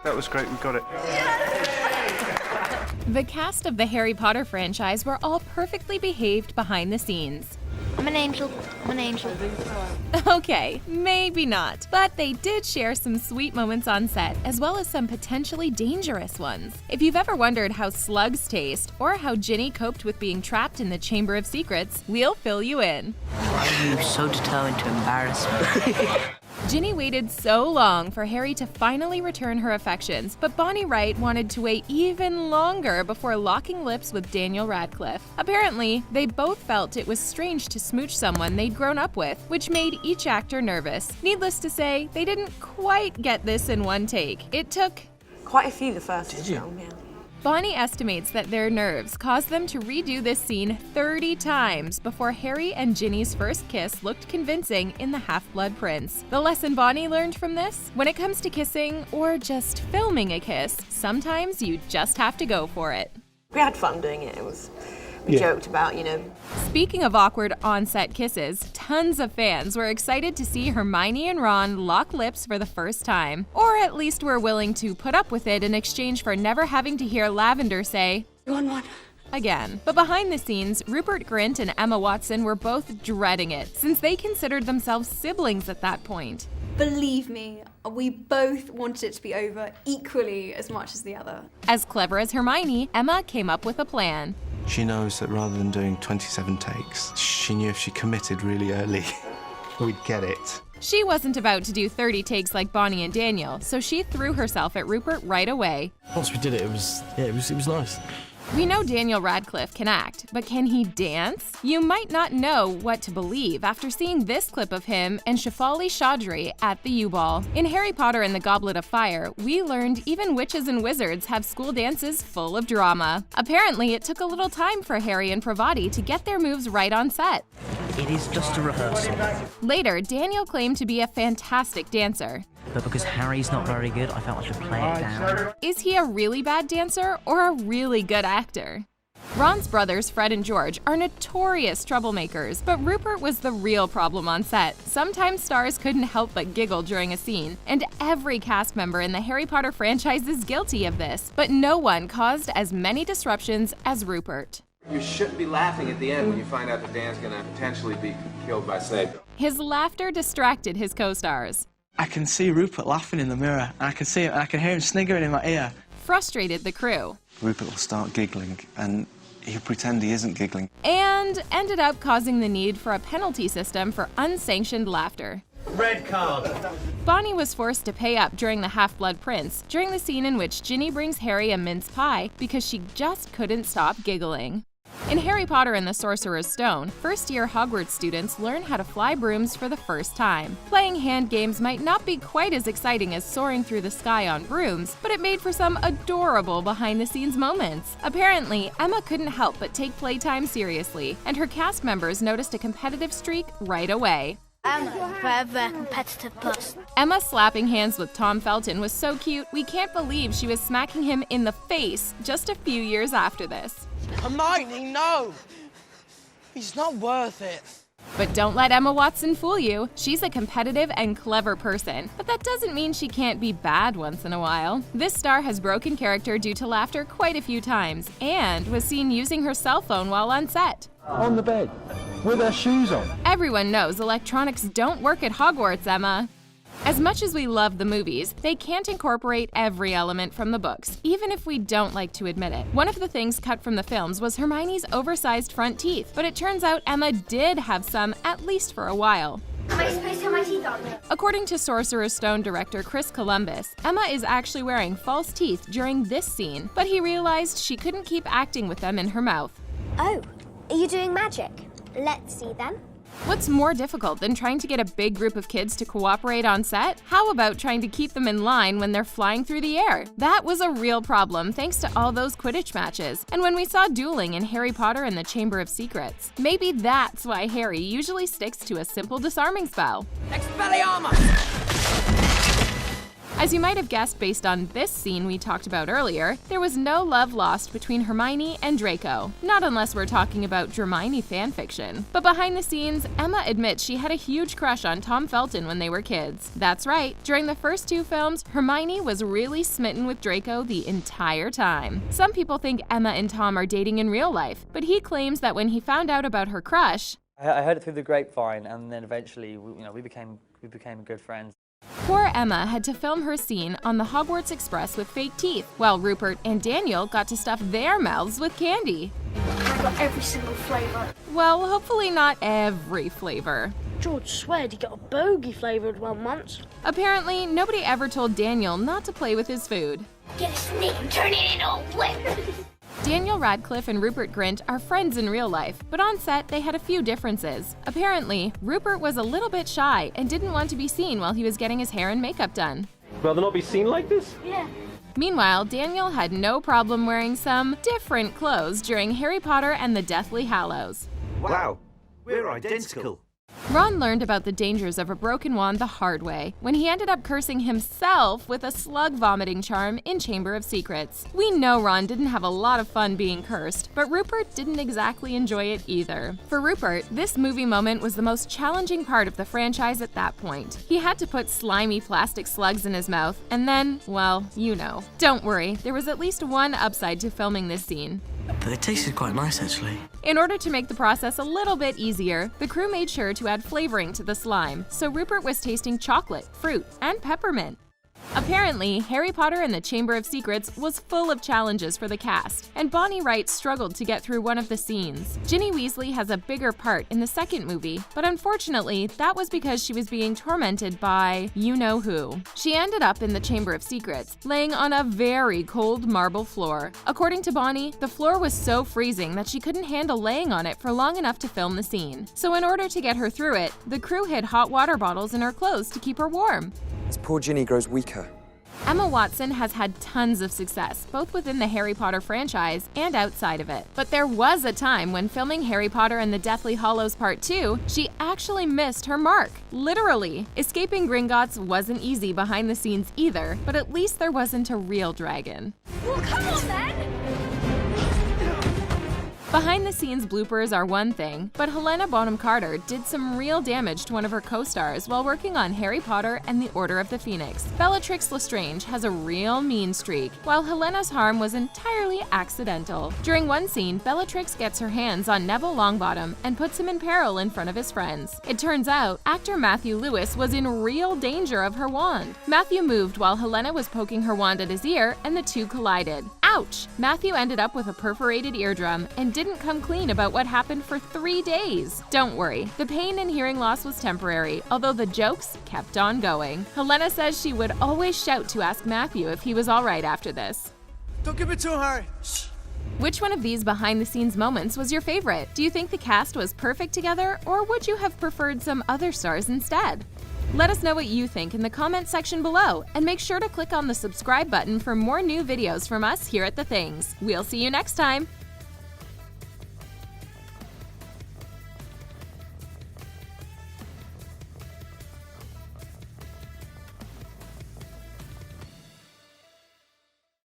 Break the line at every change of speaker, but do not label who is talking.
That was great, we got it.
The cast of the Harry Potter franchise were all perfectly behaved behind the scenes.
I'm an angel. I'm an angel.
Okay, maybe not, but they did share some sweet moments on set, as well as some potentially dangerous ones. If you've ever wondered how slugs taste, or how Ginny coped with being trapped in the Chamber of Secrets, we'll fill you in.
Why are you so determined to embarrass me?
Ginny waited so long for Harry to finally return her affections, but Bonnie Wright wanted to wait even longer before locking lips with Daniel Radcliffe. Apparently, they both felt it was strange to smooch someone they'd grown up with, which made each actor nervous. Needless to say, they didn't quite get this in one take. It took
quite a few the first film, yeah.
Bonnie estimates that their nerves caused them to redo this scene 30 times before Harry and Ginny's first kiss looked convincing in The Half-Blood Prince. The lesson Bonnie learned from this? When it comes to kissing, or just filming a kiss, sometimes you just have to go for it.
We had fun doing it. We joked about,
Speaking of awkward on-set kisses, tons of fans were excited to see Hermione and Ron lock lips for the first time. Or at least were willing to put up with it in exchange for never having to hear Lavender say,
"You want one?"
again. But behind the scenes, Rupert Grint and Emma Watson were both dreading it, since they considered themselves siblings at that point.
Believe me, we both wanted it to be over equally as much as the other.
As clever as Hermione, Emma came up with a plan.
She knows that rather than doing 27 takes, she knew if she committed really early, we'd get it.
She wasn't about to do 30 takes like Bonnie and Daniel, so she threw herself at Rupert right away.
Once we did it, it was nice.
We know Daniel Radcliffe can act, but can he dance? You might not know what to believe after seeing this clip of him and Shefali Chaudhry at the U-Ball. In Harry Potter and the Goblet of Fire, we learned even witches and wizards have school dances full of drama. Apparently, it took a little time for Harry and Pravati to get their moves right on set.
It is just a rehearsal.
Later, Daniel claimed to be a fantastic dancer.
But because Harry's not very good, I felt I should play it down.
Is he a really bad dancer or a really good actor? Ron's brothers, Fred and George, are notorious troublemakers, but Rupert was the real problem on set. Sometimes stars couldn't help but giggle during a scene, and every cast member in the Harry Potter franchise is guilty of this, but no one caused as many disruptions as Rupert.
You shouldn't be laughing at the end when you find out that Dan's gonna potentially be killed by Snape.
His laughter distracted his co-stars.
I can see Rupert laughing in the mirror, and I can see him, and I can hear him sniggering in my ear.
Frustrated the crew.
Rupert will start giggling, and he'll pretend he isn't giggling.
And ended up causing the need for a penalty system for unsanctioned laughter.
Red card.
Bonnie was forced to pay up during the Half-Blood Prince, during the scene in which Ginny brings Harry a mince pie because she just couldn't stop giggling. In Harry Potter and the Sorcerer's Stone, first-year Hogwarts students learn how to fly brooms for the first time. Playing hand games might not be quite as exciting as soaring through the sky on brooms, but it made for some adorable behind-the-scenes moments. Apparently, Emma couldn't help but take playtime seriously, and her cast members noticed a competitive streak right away.
I'm a very, very competitive person.
Emma slapping hands with Tom Felton was so cute, we can't believe she was smacking him in the face just a few years after this.
Hermione, no! He's not worth it.
But don't let Emma Watson fool you. She's a competitive and clever person, but that doesn't mean she can't be bad once in a while. This star has broken character due to laughter quite a few times, and was seen using her cell phone while on set.
On the bed, with her shoes on.
Everyone knows electronics don't work at Hogwarts, Emma. As much as we love the movies, they can't incorporate every element from the books, even if we don't like to admit it. One of the things cut from the films was Hermione's oversized front teeth, but it turns out Emma did have some, at least for a while.
Am I supposed to have my teeth on?
According to Sorcerer's Stone director Chris Columbus, Emma is actually wearing false teeth during this scene, but he realized she couldn't keep acting with them in her mouth.
Oh, are you doing magic? Let's see then.
What's more difficult than trying to get a big group of kids to cooperate on set? How about trying to keep them in line when they're flying through the air? That was a real problem thanks to all those Quidditch matches, and when we saw dueling in Harry Potter and the Chamber of Secrets. Maybe that's why Harry usually sticks to a simple disarming spell.
Expelliarmus!
As you might have guessed based on this scene we talked about earlier, there was no love lost between Hermione and Draco. Not unless we're talking about Dramini fanfiction. But behind the scenes, Emma admits she had a huge crush on Tom Felton when they were kids. That's right, during the first 2 films, Hermione was really smitten with Draco the entire time. Some people think Emma and Tom are dating in real life, but he claims that when he found out about her crush,
I heard it through the grapevine, and then eventually, we became good friends.
poor Emma had to film her scene on the Hogwarts Express with fake teeth, while Rupert and Daniel got to stuff their mouths with candy.
I got every single flavour.
Well, hopefully not every flavor.
George sweared he got a bogey flavoured one once.
Apparently, nobody ever told Daniel not to play with his food.
Get a snake and turn it into a whip.
Daniel Radcliffe and Rupert Grint are friends in real life, but on set they had a few differences. Apparently, Rupert was a little bit shy and didn't want to be seen while he was getting his hair and makeup done.
Rather not be seen like this?
Yeah.
Meanwhile, Daniel had no problem wearing some different clothes during Harry Potter and the Deathly Hallows.
Wow, we're identical.
Ron learned about the dangers of a broken wand the hard way when he ended up cursing himself with a slug vomiting charm in Chamber of Secrets. We know Ron didn't have a lot of fun being cursed, but Rupert didn't exactly enjoy it either. For Rupert, this movie moment was the most challenging part of the franchise at that point. He had to put slimy plastic slugs in his mouth, and then, well, you know. Don't worry, there was at least one upside to filming this scene.
But it tasted quite nice, actually.
In order to make the process a little bit easier, the crew made sure to add flavoring to the slime, so Rupert was tasting chocolate, fruit, and peppermint. Apparently, Harry Potter and the Chamber of Secrets was full of challenges for the cast, and Bonnie Wright struggled to get through one of the scenes. Ginny Weasley has a bigger part in the second movie, but unfortunately, that was because she was being tormented by you-know-who. She ended up in the Chamber of Secrets, laying on a very cold marble floor. According to Bonnie, the floor was so freezing that she couldn't handle laying on it for long enough to film the scene. So in order to get her through it, the crew hid hot water bottles in her clothes to keep her warm.
As poor Ginny grows weaker.
Emma Watson has had tons of success, both within the Harry Potter franchise and outside of it. But there was a time when filming Harry Potter and the Deathly Hallows Part 2, she actually missed her mark. Literally. Escaping Gringotts wasn't easy behind the scenes either, but at least there wasn't a real dragon.
Well, come on then!
Behind the scenes bloopers are one thing, but Helena Bonham Carter did some real damage to one of her co-stars while working on Harry Potter and the Order of the Phoenix. Bellatrix Lestrange has a real mean streak, while Helena's harm was entirely accidental. During one scene, Bellatrix gets her hands on Neville Longbottom and puts him in peril in front of his friends. It turns out, actor Matthew Lewis was in real danger of her wand. Matthew moved while Helena was poking her wand at his ear, and the two collided. Ouch! Matthew ended up with a perforated eardrum and didn't come clean about what happened for 3 days. Don't worry, the pain and hearing loss was temporary, although the jokes kept on going. Helena says she would always shout to ask Matthew if he was alright after this.
Don't give it to her.
Which one of these behind-the-scenes moments was your favorite? Do you think the cast was perfect together, or would you have preferred some other stars instead? Let us know what you think in the comment section below, and make sure to click on the subscribe button for more new videos from us here at The Things. We'll see you next time!